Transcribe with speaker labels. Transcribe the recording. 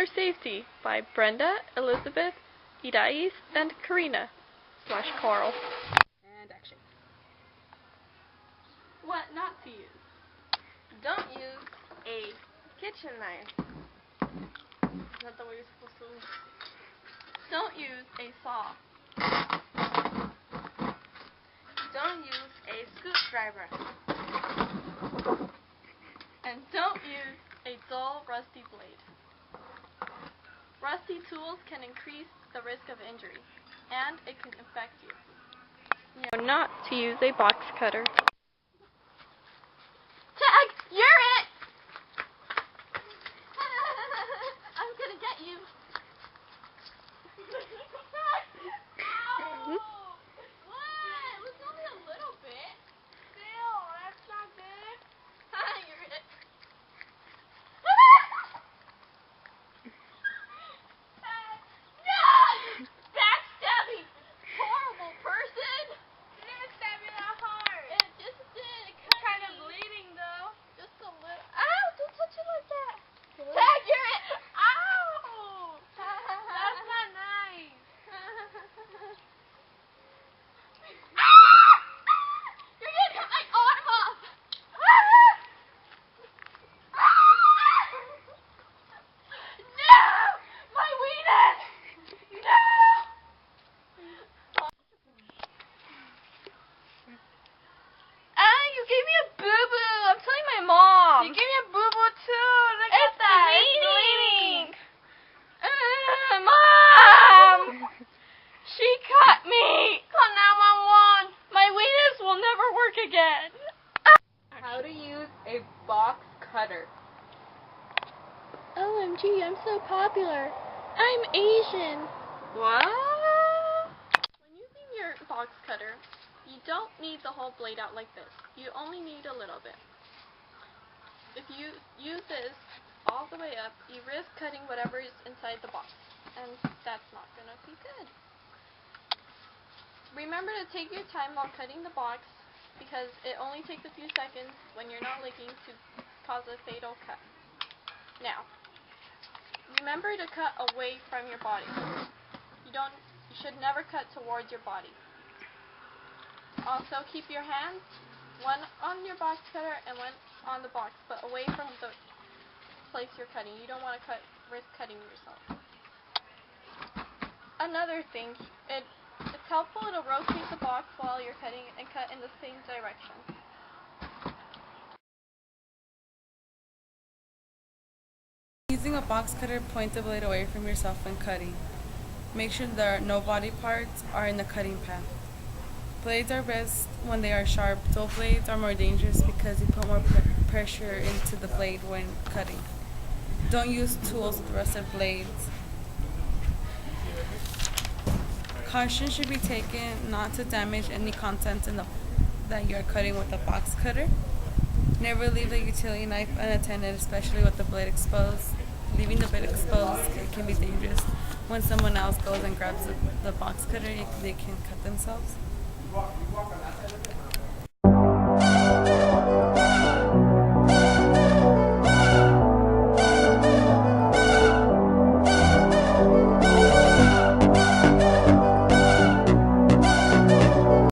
Speaker 1: Cutter Safety by Brenda, Elizabeth, Idais, and Karina / Carl.
Speaker 2: And action.
Speaker 1: What not to use?
Speaker 2: Don't use a kitchen knife.
Speaker 1: Is that the way you're supposed to? Don't use a saw.
Speaker 2: Don't use a screwdriver.
Speaker 1: And don't use a dull, rusty blade. Rusty tools can increase the risk of injury, and it can infect you. Not to use a box cutter.
Speaker 2: Tag, you're it! I'm gonna get you. Ow! What? It was only a little bit. Still, that's not good. You're it. No! Backstabbing! Horrible person! It didn't stab you that hard. It just did. It cut kind of bleeding though. Just a little. Ow! Don't touch it like that. Tag, you're it. Ow! That's not nice. You're gonna cut my arm off. No! My weenus! No! You gave me a boo-boo. I'm telling my mom. You gave me a boo-boo too. Look at that. It's bleeding. Mom! She cut me. Call 911. My weenus will never work again. How to use a box cutter.
Speaker 1: OMG, I'm so popular. I'm Asian.
Speaker 2: What?
Speaker 1: When using your box cutter, you don't need the whole blade out like this. You only need a little bit. If you use this all the way up, you risk cutting whatever is inside the box, and that's not going to be good. Remember to take your time while cutting the box, because it only takes a few seconds when you're not looking to cause a fatal cut. Now, remember to cut away from your body. You should never cut towards your body. Also, keep your hands, one on your box cutter and one on the box, but away from the place you're cutting. You don't want to risk cutting yourself. Another thing, it's helpful to rotate the box while you're cutting and cut in the same direction.
Speaker 3: Using a box cutter, point the blade away from yourself when cutting. Make sure there are no body parts are in the cutting path. Blades are best when they are sharp. Dull blades are more dangerous because you put more pressure into the blade when cutting. Don't use tools with rusted blades. Caution should be taken not to damage any contents that you are cutting with a box cutter. Never leave the utility knife unattended, especially with the blade exposed. Leaving the blade exposed can be dangerous. When someone else goes and grabs the box cutter, they can cut themselves.